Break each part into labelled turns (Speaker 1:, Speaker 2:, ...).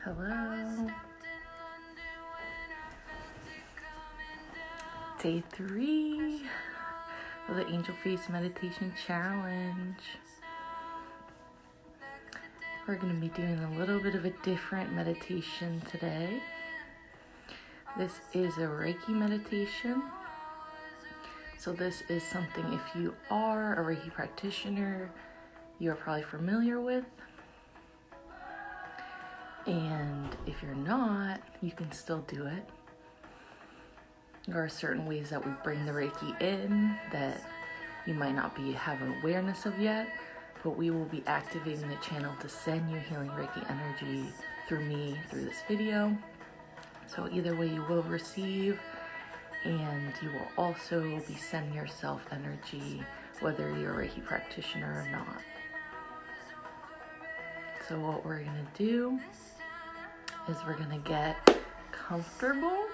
Speaker 1: Hello. Day 3 of the Angel Face Meditation Challenge. We're going to be doing a little bit of a different meditation today. This is a Reiki meditation. So this is something, if you are a Reiki practitioner, you're probably familiar with. And if you're not, you can still do it. There are certain ways that we bring the Reiki in that you might not have awareness of yet, but we will be activating the channel to send your healing Reiki energy through me, through this video. So either way you will receive, and you will also be sending yourself energy, whether you're a Reiki practitioner or not. So what we're gonna do is we're gonna get comfortable.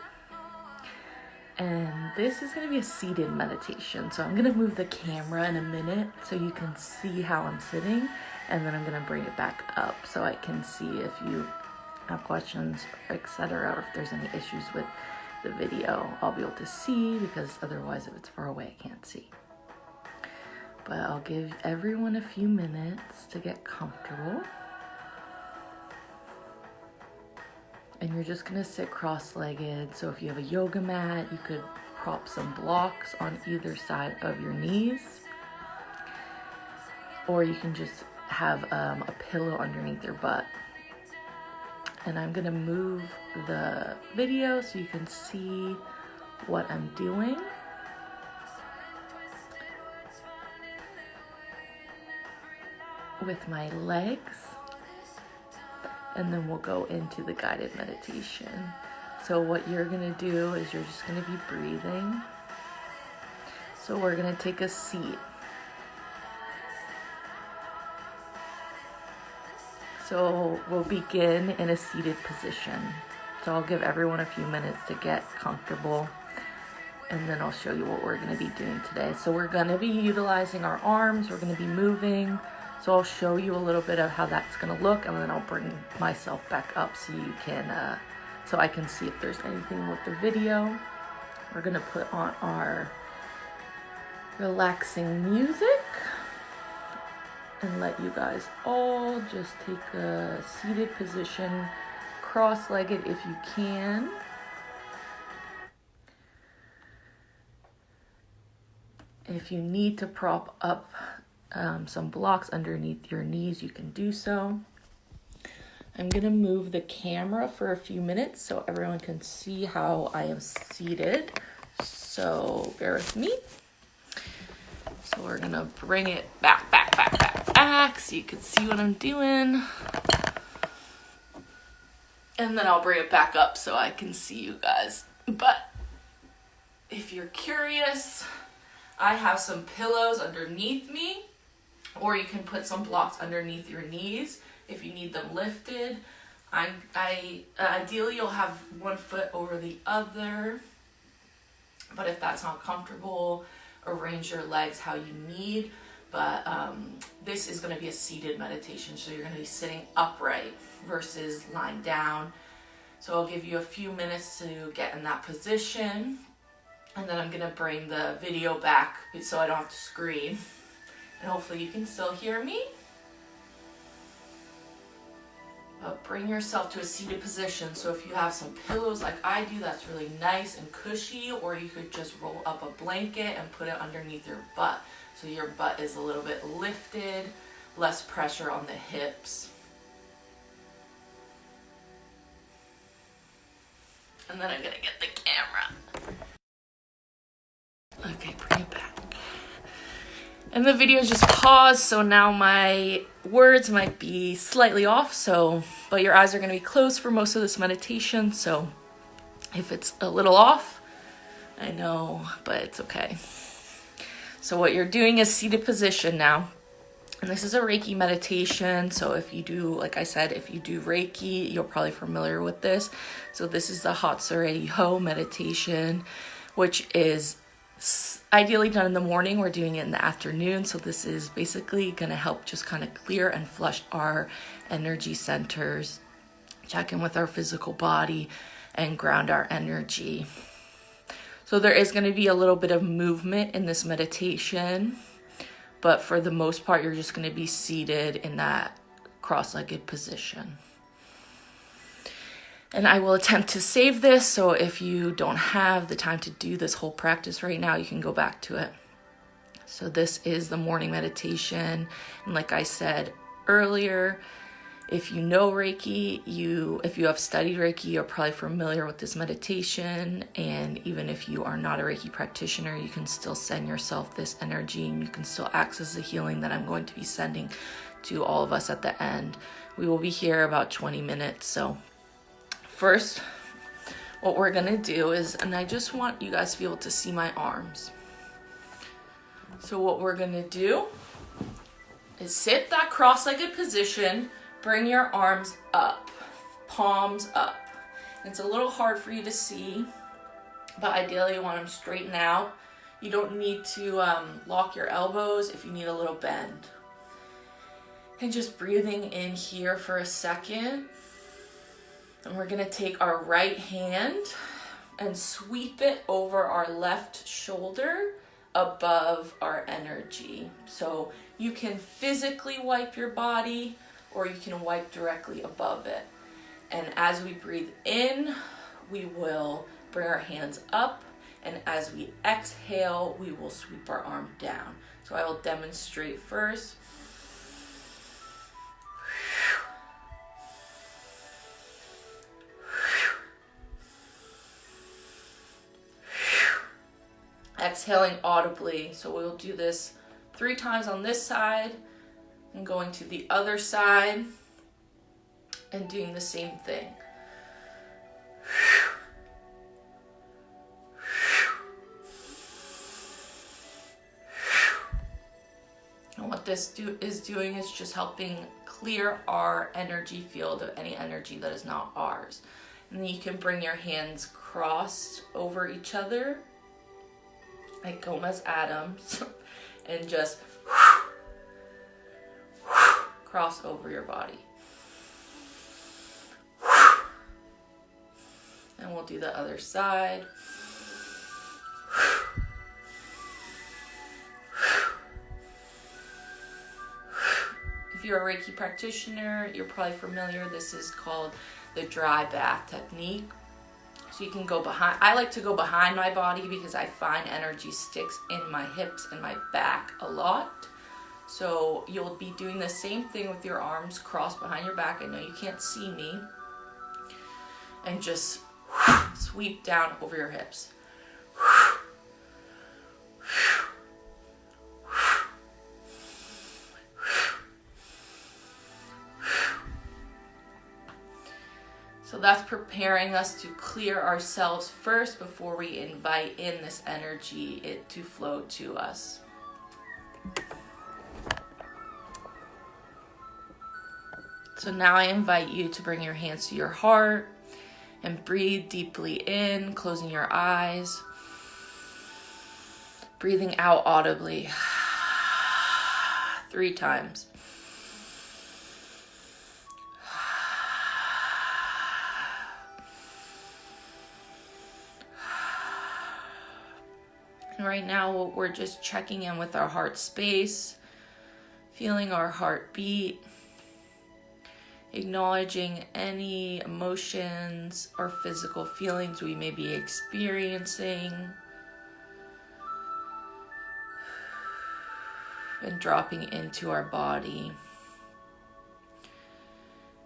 Speaker 1: And this is going to be a seated meditation. So I'm going to move the camera in a minute so you can see how I'm sitting. And then I'm going to bring it back up so I can see if you have questions, etc. Or if there's any issues with the video, I'll be able to see, because otherwise if it's far away, I can't see. But I'll give everyone a few minutes to get comfortable. And you're just gonna sit cross-legged. So if you have a yoga mat, you could prop some blocks on either side of your knees. Or you can just have a pillow underneath your butt. And I'm gonna move the video so you can see what I'm doing. With my legs. And then we'll go into the guided meditation. So what you're gonna do is you're just gonna be breathing. So we're gonna take a seat. So we'll begin in a seated position. So I'll give everyone a few minutes to get comfortable, and then I'll show you what we're gonna be doing today. So we're gonna be utilizing our arms, we're gonna be moving. So I'll show you a little bit of how that's gonna look, and then I'll bring myself back up so you can, so I can see if there's anything with the video. We're gonna put on our relaxing music and let you guys all just take a seated position, cross-legged if you can. If you need to prop up some blocks underneath your knees, you can do so. I'm gonna move the camera for a few minutes so everyone can see how I am seated. So bear with me. So we're gonna bring it back so you can see what I'm doing. And then I'll bring it back up so I can see you guys. But if you're curious, I have some pillows underneath me. Or you can put some blocks underneath your knees if you need them lifted. Ideally, you'll have one foot over the other. But if that's not comfortable, arrange your legs how you need. But this is going to be a seated meditation. So you're going to be sitting upright versus lying down. So I'll give you a few minutes to get in that position. And then I'm going to bring the video back so I don't have to scream. And hopefully you can still hear me. But bring yourself to a seated position. So if you have some pillows like I do, that's really nice and cushy. Or you could just roll up a blanket and put it underneath your butt. So your butt is a little bit lifted, less pressure on the hips. And then I'm gonna get the camera. Okay, bring it back. And the video just paused, so now my words might be slightly off, but your eyes are going to be closed for most of this meditation, so if it's a little off, I know, but it's okay. So what you're doing is seated position now. And this is a Reiki meditation, so if you do, like I said, if you do Reiki, you're probably familiar with this. So this is the Hatsurei meditation, which is ideally done in the morning. We're doing it in the afternoon, so this is basically going to help just kind of clear and flush our energy centers check in with our physical body, and ground our energy. So there is going to be a little bit of movement in this meditation, but for the most part, you're just going to be seated in that cross-legged position. And I will attempt to save this, so if you don't have the time to do this whole practice right now, you can go back to it. So this is the morning meditation. And like I said earlier, if you know Reiki, if you have studied Reiki, you're probably familiar with this meditation. And even if you are not a Reiki practitioner, you can still send yourself this energy, and you can still access the healing that I'm going to be sending to all of us at the end. We will be here about 20 minutes. So first, what we're gonna do is, and I just want you guys to be able to see my arms. So what we're gonna do is sit that cross-legged position, bring your arms up, palms up. It's a little hard for you to see, but ideally you want them straighten out. You don't need to lock your elbows if you need a little bend. And just breathing in here for a second. And we're gonna take our right hand and sweep it over our left shoulder above our energy. So you can physically wipe your body, or you can wipe directly above it. And as we breathe in, we will bring our hands up, and as we exhale, we will sweep our arm down. So I will demonstrate first. Exhaling audibly. So we'll do this 3 times on this side, and going to the other side and doing the same thing. And what this is doing is just helping clear our energy field of any energy that is not ours. And then you can bring your hands crossed over each other, like Gomez Adams, and just cross over your body. And we'll do the other side. If you're a Reiki practitioner, you're probably familiar. This is called the dry bath technique. So you can go behind. I like to go behind my body because I find energy sticks in my hips and my back a lot. So you'll be doing the same thing with your arms crossed behind your back. I know you can't see me. And just sweep down over your hips. So that's preparing us to clear ourselves first before we invite in this energy to flow to us. So now I invite you to bring your hands to your heart and breathe deeply in, closing your eyes. Breathing out audibly 3 times. And right now we're just checking in with our heart space, feeling our heart beat, acknowledging any emotions or physical feelings we may be experiencing, and dropping into our body.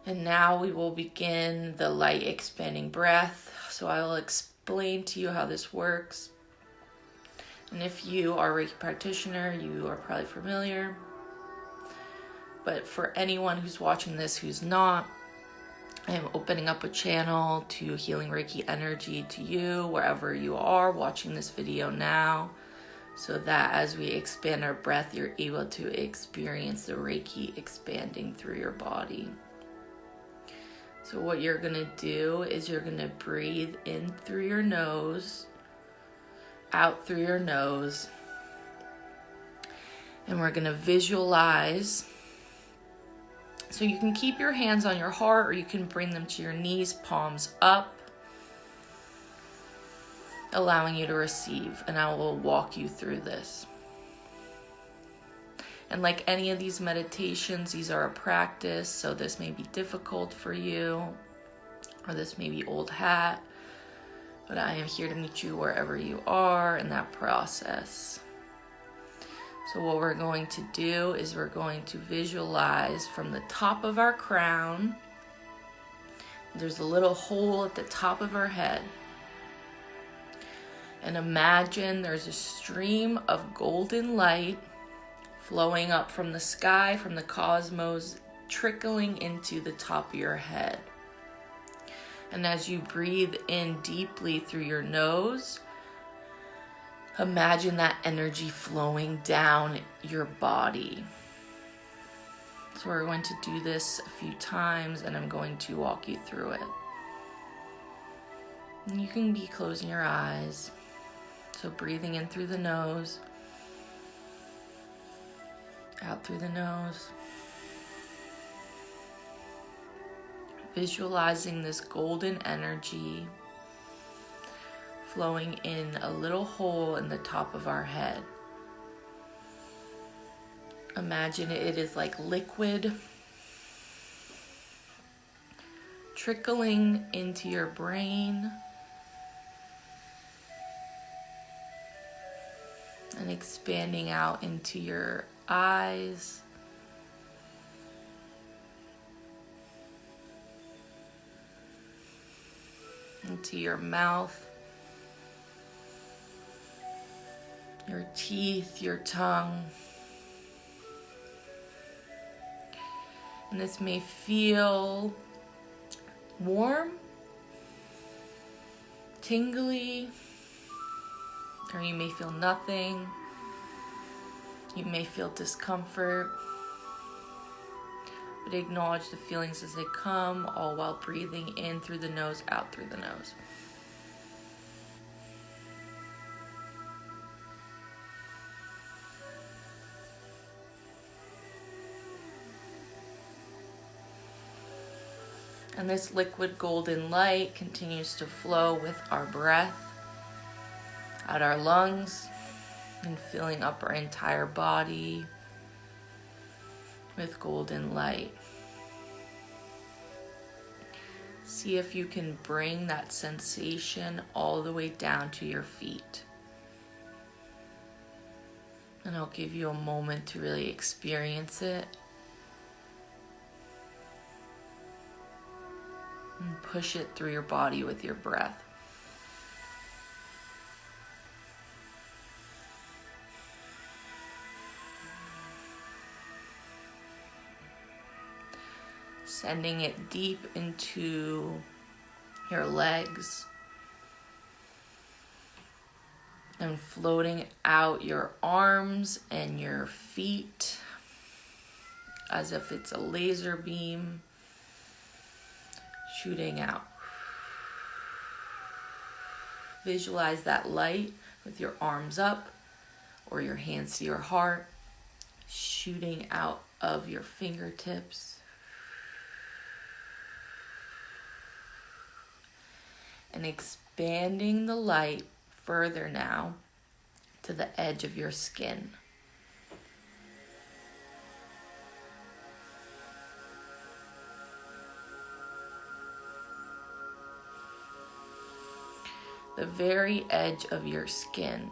Speaker 1: And now we will begin the light expanding breath. So I will explain to you how this works. And if you are a Reiki practitioner, you are probably familiar. But for anyone who's watching this who's not, I am opening up a channel to healing Reiki energy to you wherever you are watching this video now, so that as we expand our breath, you're able to experience the Reiki expanding through your body. So what you're going to do is you're going to breathe in through your nose, out through your nose, and we're going to visualize So you can keep your hands on your heart, or you can bring them to your knees, palms up, allowing you to receive. And I will walk you through this. And like any of these meditations, these are a practice, so this may be difficult for you, or this may be old hat, but I am here to meet you wherever you are in that process. So what we're going to do is we're going to visualize from the top of our crown. There's a little hole at the top of our head. And imagine there's a stream of golden light flowing up from the sky, from the cosmos, trickling into the top of your head. And as you breathe in deeply through your nose, imagine that energy flowing down your body. So we're going to do this a few times, and I'm going to walk you through it. And you can be closing your eyes. So breathing in through the nose, out through the nose. Visualizing this golden energy flowing in a little hole in the top of our head. Imagine it is like liquid trickling into your brain and expanding out into your eyes, into your mouth, your teeth, your tongue. And this may feel warm, tingly, or you may feel nothing. You may feel discomfort, but acknowledge the feelings as they come, all while breathing in through the nose, out through the nose. And this liquid golden light continues to flow with our breath out our lungs and filling up our entire body with golden light. See if you can bring that sensation all the way down to your feet. And I'll give you a moment to really experience it. And push it through your body with your breath. Sending it deep into your legs and floating out your arms and your feet as if it's a laser beam shooting out. Visualize that light with your arms up or your hands to your heart, shooting out of your fingertips. And expanding the light further now to the edge of your skin. The very edge of your skin.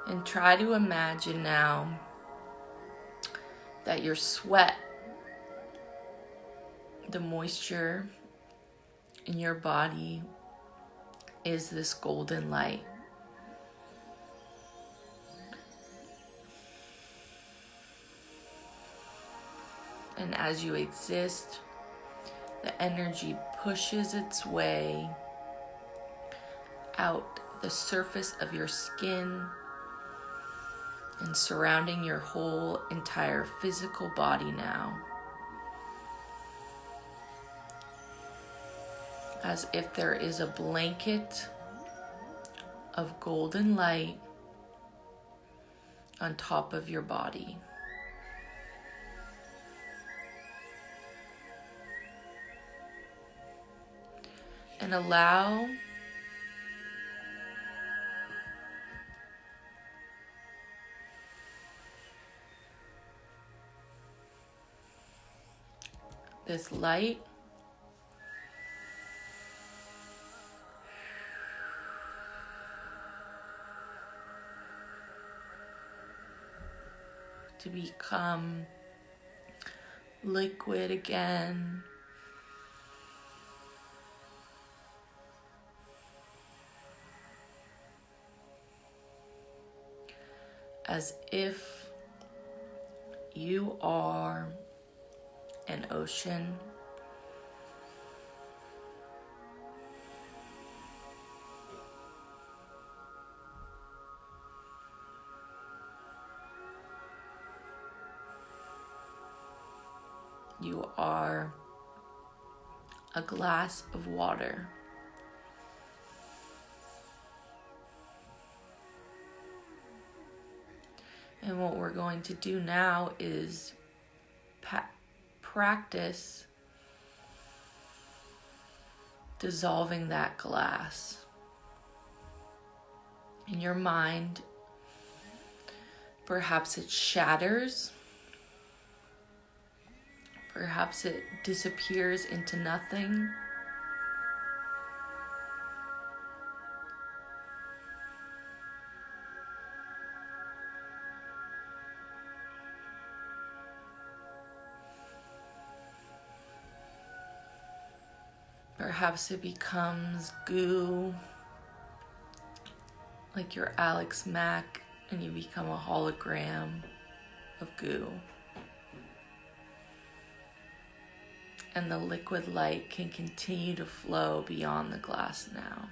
Speaker 1: And try to imagine now that your sweat, the moisture in your body, is this golden light. And as you exist, the energy pushes its way out the surface of your skin and surrounding your whole entire physical body now. As if there is a blanket of golden light on top of your body. And allow this light to become liquid again. As if you are an ocean. You are a glass of water. And what we're going to do now is practice dissolving that glass. In your mind, perhaps it shatters. Perhaps it disappears into nothing. Perhaps it becomes goo, like you're Alex Mack, and you become a hologram of goo. And the liquid light can continue to flow beyond the glass now.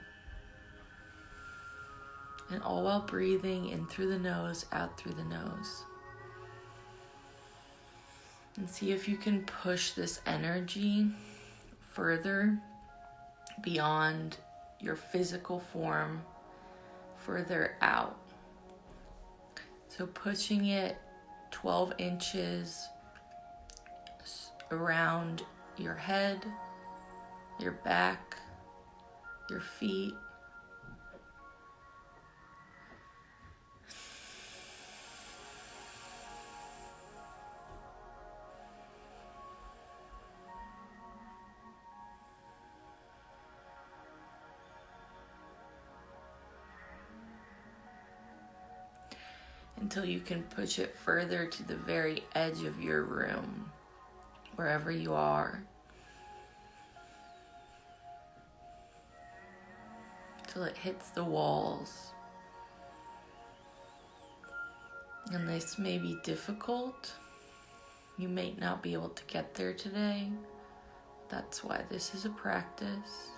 Speaker 1: And all while breathing in through the nose, out through the nose. And see if you can push this energy further beyond your physical form, further out. So pushing it 12 inches around your head, your back, your feet. Until you can push it further to the very edge of your room, wherever you are. Till it hits the walls. And this may be difficult. You may not be able to get there today. That's why this is a practice.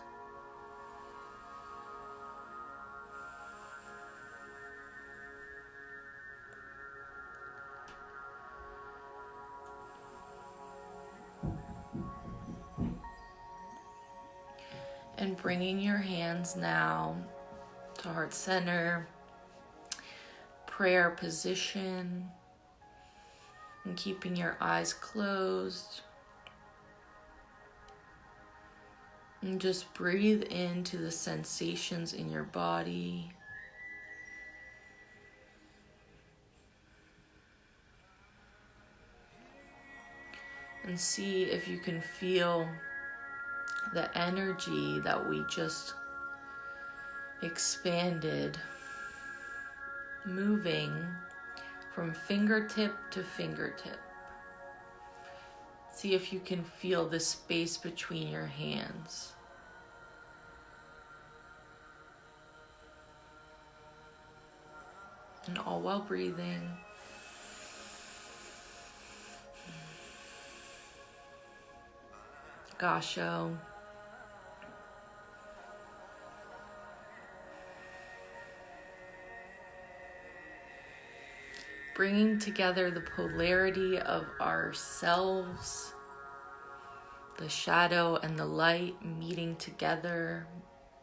Speaker 1: And bringing your hands now to heart center, prayer position, and keeping your eyes closed. And just breathe into the sensations in your body. And see if you can feel the energy that we just expanded, moving from fingertip to fingertip. See if you can feel the space between your hands. And all while breathing. Gasho. Bringing together the polarity of ourselves, the shadow and the light meeting together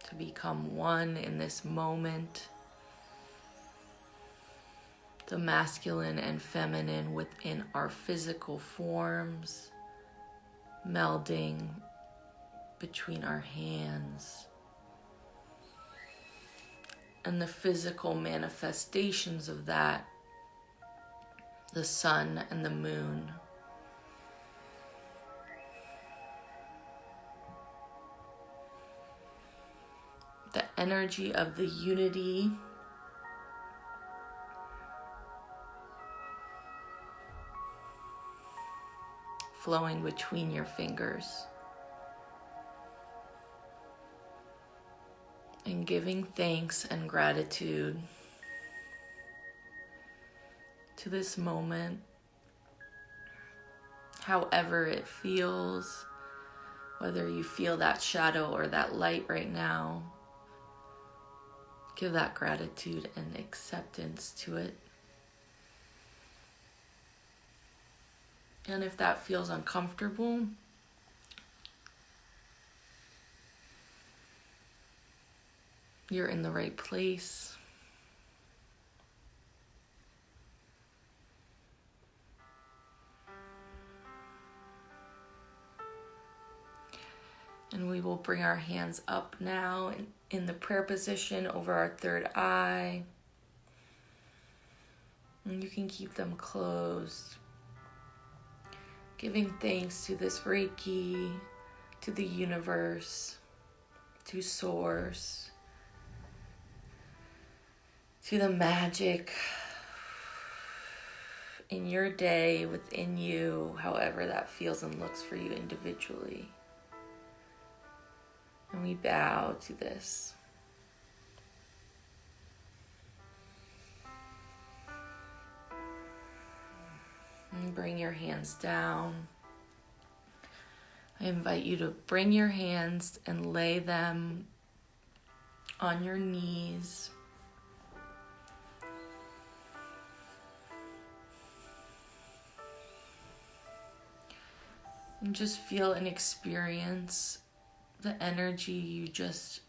Speaker 1: to become one in this moment. the masculine and feminine within our physical forms, melding between our hands, and the physical manifestations of that, the sun and the moon. The energy of the unity flowing between your fingers, and giving thanks and gratitude to this moment, however it feels, whether you feel that shadow or that light right now. Give that gratitude and acceptance to it. And if that feels uncomfortable, you're in the right place. And we will bring our hands up now in the prayer position over our third eye. And you can keep them closed. Giving thanks to this Reiki, to the universe, to Source, to the magic in your day, within you, however that feels and looks for you individually. And we bow to this. And bring your hands down. I invite you to bring your hands and lay them on your knees. And just feel and experience the energy you just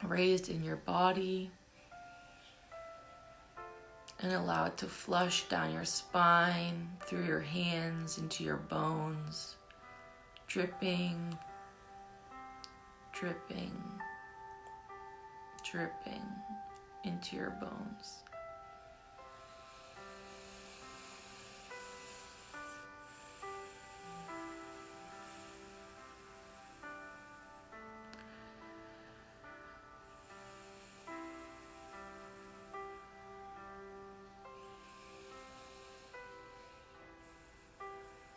Speaker 1: raised in your body, and allow it to flush down your spine, through your hands, into your bones, dripping, dripping, dripping into your bones.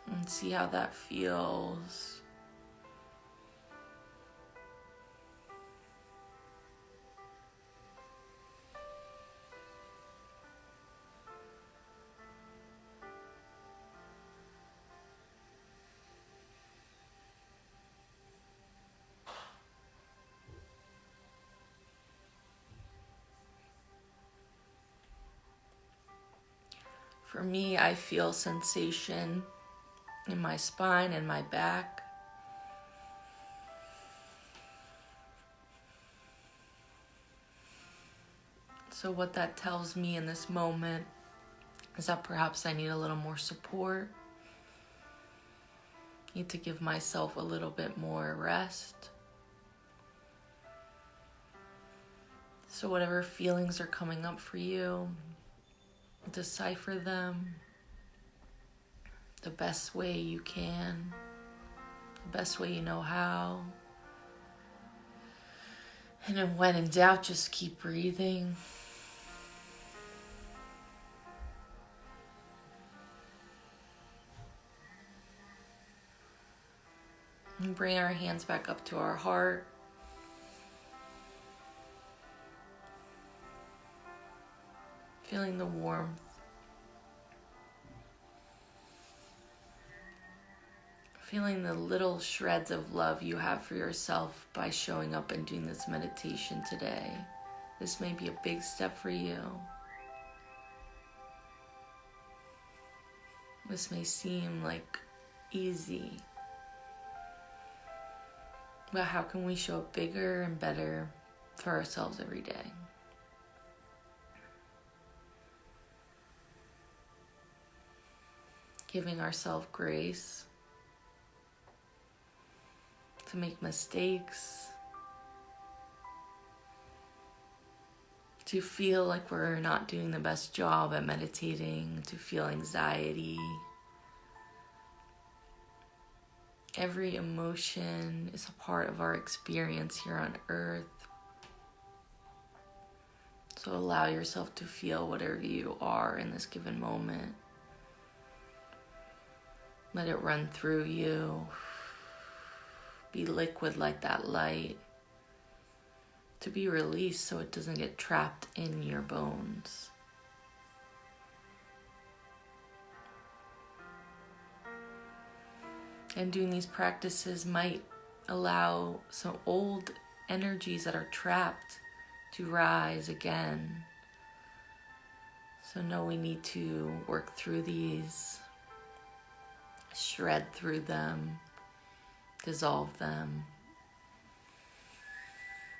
Speaker 1: And see how that feels. For me, I feel sensation in my spine and my back. So what that tells me in this moment is that perhaps I need a little more support. Need to give myself a little bit more rest. So whatever feelings are coming up for you, decipher them the best way you can, the best way you know how. And then when in doubt, just keep breathing. And bring our hands back up to our heart. Feeling the warmth. Feeling the little shreds of love you have for yourself by showing up and doing this meditation today. This may be a big step for you. This may seem like easy. But how can we show up bigger and better for ourselves every day? giving ourselves grace to make mistakes, to feel like we're not doing the best job at meditating, to feel anxiety. Every emotion is a part of our experience here on earth. So allow yourself to feel whatever you are in this given moment. Let it run through you. Be liquid like that light, to be released so it doesn't get trapped in your bones. And doing these practices might allow some old energies that are trapped to rise again. So know we need to work through these, shred through them, dissolve them.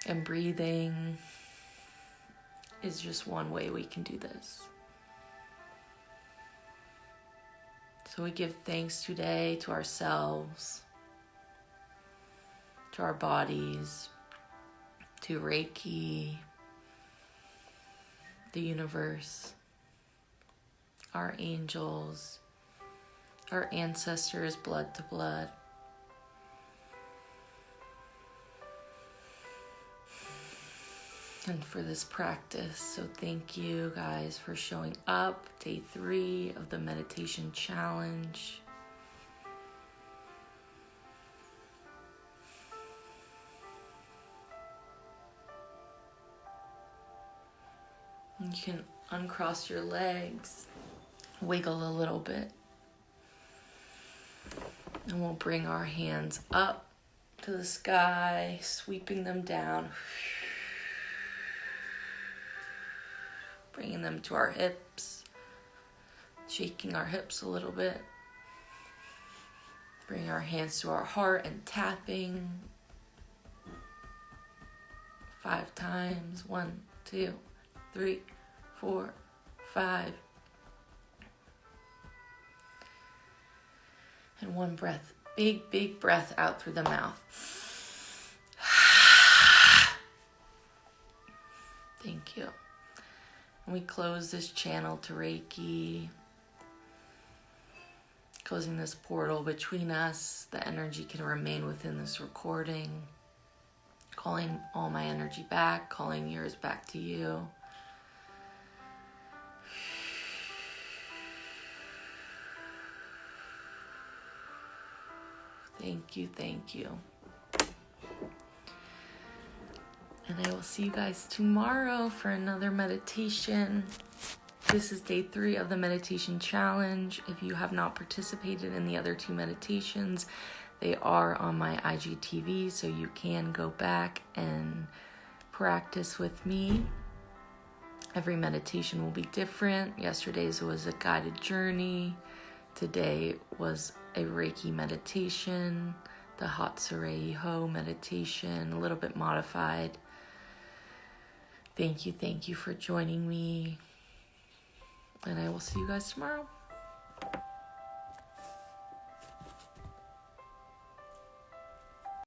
Speaker 1: And breathing is just one way we can do this. So we give thanks today to ourselves, to our bodies, to Reiki, the universe, our angels, our ancestors, blood to blood. And for this practice. So thank you guys for showing up. Day 3 of the meditation challenge. You can uncross your legs, wiggle a little bit. And we'll bring our hands up to the sky, sweeping them down. Bringing them to our hips, shaking our hips a little bit. Bring our hands to our heart and tapping 5 times. 1, 2, 3, 4, 5. And one breath, big breath out through the mouth. Thank you. And we close this channel to Reiki, closing this portal between us. The energy can remain within this recording. Calling all my energy back, calling yours back to you. Thank you. And I will see you guys tomorrow for another meditation. This is day 3 of the meditation challenge. If you have not participated in the other 2 meditations, they are on my IGTV, so you can go back and practice with me. Every meditation will be different. Yesterday's was a guided journey. Today was a Reiki meditation, the Hatsurei meditation, a little bit modified. Thank you for joining me. And I will see you guys tomorrow.